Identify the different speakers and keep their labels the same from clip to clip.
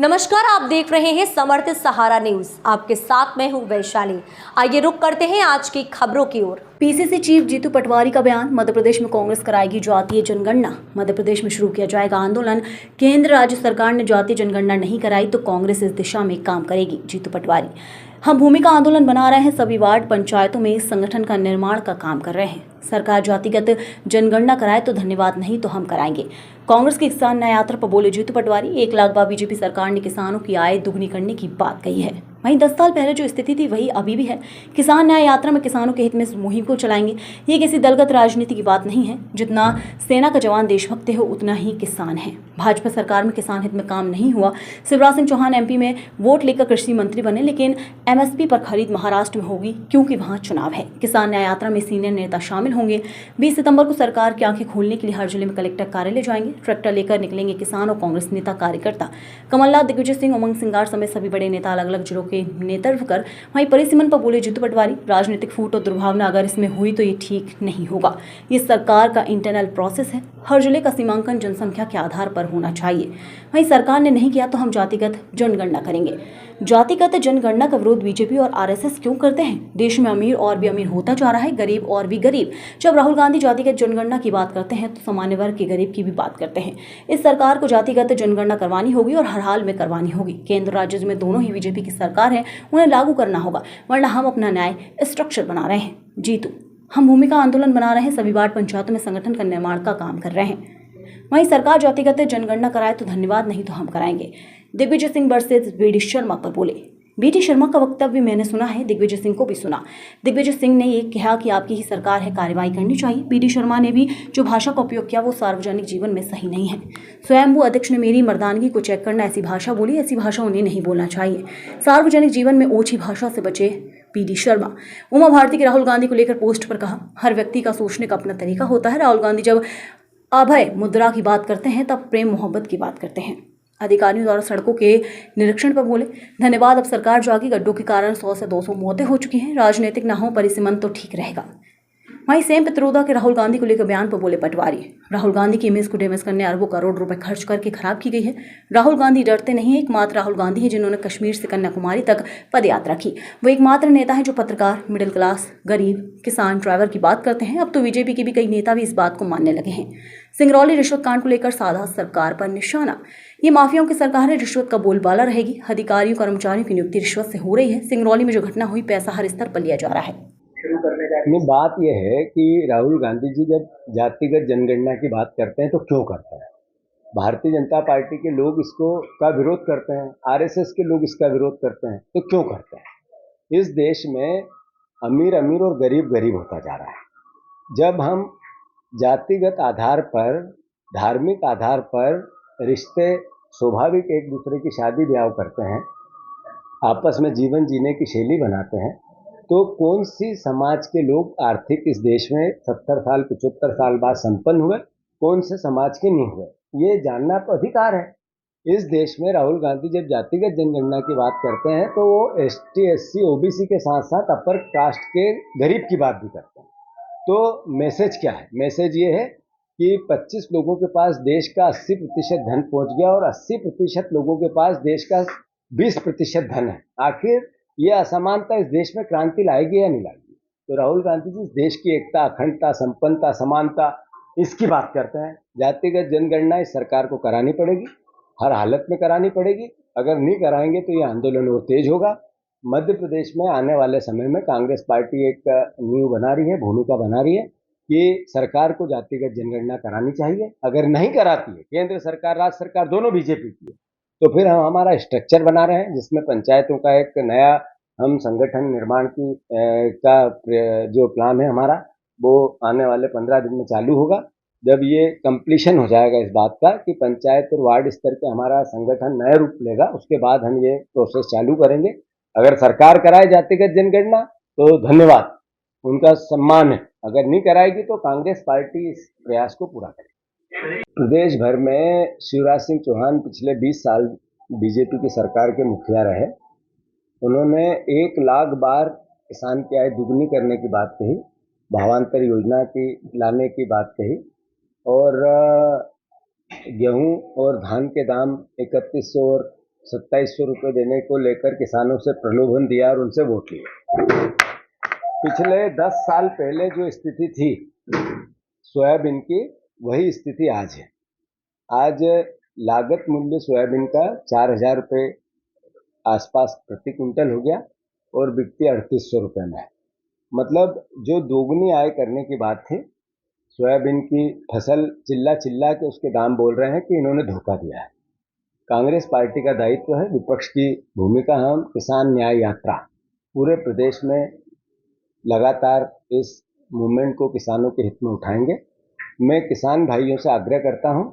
Speaker 1: नमस्कार, आप देख रहे हैं समर्थ सहारा न्यूज। आपके साथ मैं हूं वैशाली। आइए रुक करते हैं आज की खबरों की ओर। पीसीसी चीफ जीतू पटवारी का बयान। मध्य प्रदेश में कांग्रेस कराएगी जातीय जनगणना। मध्य प्रदेश में शुरू किया जाएगा आंदोलन। केंद्र राज्य सरकार ने जातीय जनगणना नहीं कराई तो कांग्रेस इस दिशा में काम करेगी। जीतू पटवारी। हम भूमिका आंदोलन बना रहे हैं। सभी वार्ड पंचायतों में इस संगठन का निर्माण का काम कर रहे हैं। सरकार जातिगत जनगणना कराए तो धन्यवाद, नहीं तो हम कराएंगे। कांग्रेस की किसान न्याय यात्रा पर बोले जीतू पटवारी। 1 लाख बार बीजेपी सरकार ने किसानों की आय दुगनी करने की बात कही है। वहीं 10 साल पहले जो स्थिति थी वही अभी भी है। किसान न्याय यात्रा में किसानों के हित में इस मुहिम को चलाएंगे। ये किसी दलगत राजनीति की बात नहीं है। जितना सेना का जवान देशभक्त हो उतना ही किसान है। भाजपा सरकार में किसान हित में काम नहीं हुआ। शिवराज सिंह चौहान एमपी में वोट लेकर कृषि मंत्री बने, लेकिन एमएसपी पर खरीद महाराष्ट्र में होगी क्योंकि वहां चुनाव है। किसान न्याय यात्रा में सीनियर नेता शामिल होंगे। 20 सितंबर को सरकार की आंखें खोलने के लिए हर जिले में कलेक्टर कार्यालय जाएंगे। ट्रैक्टर लेकर निकलेंगे किसान और कांग्रेस नेता कार्यकर्ता। कमलनाथ, दिग्विजय सिंह, उमंग सिंगार समेत सभी बड़े नेता अलग अलग जिलों के नेतृत्व कर वहीं परिसीमन पर बोले जीतू पटवारी। राजनीतिक फूट और दुर्भावना अगर इसमें हुई तो ये ठीक नहीं होगा। ये सरकार का इंटरनल प्रोसेस है। हर जिले का सीमांकन जनसंख्या के आधार पर होना चाहिए। वहीं सरकार ने नहीं किया तो हम जातिगत जनगणना करेंगे। जातिगत जनगणना का विरोध बीजेपी और आरएसएस क्यों करते हैं? देश में अमीर और भी अमीर होता जा रहा है, गरीब और भी गरीब। जब राहुल गांधी जातिगत जनगणना की बात करते हैं तो सामान्य वर्ग के गरीब की भी बात करते हैं। इस सरकार को जातिगत जनगणना करवानी होगी और हर हाल में करवानी होगी। केंद्र राज्य में दोनों ही बीजेपी की सरकार है, उन्हें लागू करना होगा, वरना हम अपना न्याय स्ट्रक्चर बना रहे हैं। जीतू। हम भूमिका आंदोलन बना रहे हैं। सभी वार्ड पंचायतों में संगठन का निर्माण का काम कर रहे हैं। वहीं सरकार जातिगत जनगणना कराए तो धन्यवाद, नहीं तो हम कराएंगे। दिग्विजय सिंह वर्सेस बीडी शर्मा पर बोले। बीडी शर्मा का वक्तव्य मैंने सुना है, दिग्विजय सिंह को भी सुना। दिग्विजय सिंह ने ये कहा कि आपकी ही सरकार है, कार्रवाई करनी चाहिए। बीडी शर्मा ने भी जो भाषा का उपयोग किया वो सार्वजनिक जीवन में सही नहीं है। स्वयंभू अध्यक्ष ने मेरी मर्दानगी को चेक करना ऐसी भाषा बोली, ऐसी भाषा उन्हें नहीं बोलना चाहिए। सार्वजनिक जीवन में ओछी भाषा से बचे बीडी शर्मा। उमा भारती के राहुल गांधी को लेकर पोस्ट पर कहा, हर व्यक्ति का सोचने का अपना तरीका होता है। राहुल गांधी जब अभय मुद्रा की बात करते हैं तब प्रेम मोहब्बत की बात करते हैं। अधिकारियों द्वारा सड़कों के निरीक्षण पर बोले, धन्यवाद, अब सरकार जागी। गड्ढों के कारण 100 से 200 मौतें हो चुकी हैं। राजनीतिक ना हो, परिसीमन तो ठीक रहेगा। वहीं सेम पित्रोदा के राहुल गांधी को लेकर बयान पर बोले पटवारी। राहुल गांधी की इमेज को डैमेज करने अरबों करोड़ रुपए खर्च करके खराब की गई है। राहुल गांधी डरते नहीं है। एकमात्र राहुल गांधी है जिन्होंने कश्मीर से कन्याकुमारी तक पदयात्रा की। वो एकमात्र नेता है जो पत्रकार, मिडिल क्लास, गरीब, किसान, ड्राइवर की बात करते हैं। अब तो बीजेपी के भी कई नेता भी इस बात को मानने लगे हैं। सिंगरौली रिश्वत कांड को लेकर साधा सरकार पर निशाना। ये माफियाओं की सरकार है, रिश्वत का बोलबाला रहेगी। अधिकारियों कर्मचारियों की नियुक्ति रिश्वत से हो रही है। सिंगरौली में जो घटना हुई, पैसा हर स्तर पर लिया जा रहा है।
Speaker 2: नहीं, बात यह है कि राहुल गांधी जी जब जातिगत जनगणना की बात करते हैं तो क्यों करते हैं? भारतीय जनता पार्टी के लोग इसको का विरोध करते हैं, आरएसएस के लोग इसका विरोध करते हैं, तो क्यों करते हैं? इस देश में अमीर अमीर और गरीब गरीब होता जा रहा है। जब हम जातिगत आधार पर, धार्मिक आधार पर रिश्ते स्वाभाविक एक दूसरे की शादी ब्याह करते हैं, आपस में जीवन जीने की शैली बनाते हैं, तो कौन सी समाज के लोग आर्थिक इस देश में 70 साल 75 साल बाद संपन्न हुए, कौन से समाज के नहीं हुए, ये जानना तो अधिकार है। इस देश में राहुल गांधी जब जातिगत जनगणना की बात करते हैं तो वो एसटी, एससी, ओबीसी के साथ साथ अपर कास्ट के गरीब की बात भी करते हैं। तो मैसेज क्या है? मैसेज ये है कि 25 लोगों के पास देश का 80% धन पहुंच गया और 80% लोगों के पास देश का 20% धन है। आखिर ये असमानता इस देश में क्रांति लाएगी या नहीं लाएगी? तो राहुल गांधी जी इस देश की एकता, अखंडता, संपन्नता, समानता, इसकी बात करते हैं। जातिगत जनगणना इस सरकार को करानी पड़ेगी, हर हालत में करानी पड़ेगी। अगर नहीं कराएंगे तो ये आंदोलन और तेज होगा। मध्य प्रदेश में आने वाले समय में कांग्रेस पार्टी एक नींव बना रही है, भूमिका बना रही है कि सरकार को जातिगत जनगणना करानी चाहिए। अगर नहीं कराती है, केंद्र सरकार, राज्य सरकार दोनों बीजेपी की है, तो फिर हम हमारा स्ट्रक्चर बना रहे हैं जिसमें पंचायतों का एक नया हम संगठन निर्माण की का जो प्लान है हमारा, वो आने वाले 15 दिन में चालू होगा। जब ये कंप्लीशन हो जाएगा इस बात का कि पंचायत और वार्ड स्तर पे हमारा संगठन नया रूप लेगा, उसके बाद हम ये प्रोसेस चालू करेंगे। अगर सरकार कराए जातिगत जनगणना तो धन्यवाद, उनका सम्मान है। अगर नहीं कराएगी तो कांग्रेस पार्टी इस प्रयास को पूरा करेगी। प्रदेश भर में शिवराज सिंह चौहान पिछले 20 साल बीजेपी की सरकार के मुखिया रहे। उन्होंने 1 लाख बार किसान की आय दुगनी करने की बात कही, भावांतर योजना की लाने की बात कही, और गेहूं और धान के दाम 3100 और 2700 रुपये देने को लेकर किसानों से प्रलोभन दिया और उनसे वोट लिए। पिछले 10 साल पहले जो स्थिति थी सोयाबीन की, वही स्थिति आज है। आज लागत मूल्य सोयाबीन का 4000 रुपये आसपास प्रति क्विंटल हो गया और बिकती 3800 रुपये में। मतलब जो दोगुनी आय करने की बात थी, सोयाबीन की फसल चिल्ला चिल्ला के उसके दाम बोल रहे हैं कि इन्होंने धोखा दिया है। कांग्रेस पार्टी का दायित्व है, विपक्ष की भूमिका। हम किसान न्याय यात्रा पूरे प्रदेश में लगातार इस मूवमेंट को किसानों के हित में उठाएंगे। मैं किसान भाइयों से आग्रह करता हूं,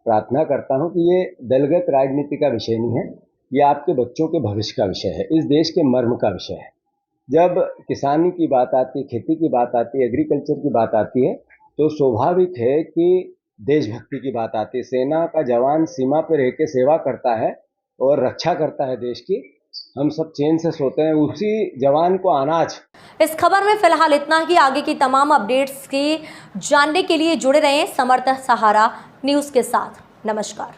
Speaker 2: प्रार्थना करता हूं कि ये दलगत राजनीति का विषय नहीं है, ये आपके बच्चों के भविष्य का विषय है, इस देश के मर्म का विषय है। जब किसानी की बात आती है, खेती की बात आती है, एग्रीकल्चर की बात आती है, तो स्वाभाविक है कि देशभक्ति की बात आती है। सेना का जवान सीमा पर रह के सेवा करता है और रक्षा करता है देश की। हम सब चैन से सोते हैं, उसी जवान को अनाज।
Speaker 1: इस खबर में फिलहाल इतना ही। आगे की तमाम अपडेट्स की जानने के लिए जुड़े रहें समर्थ सहारा न्यूज़ के साथ। नमस्कार।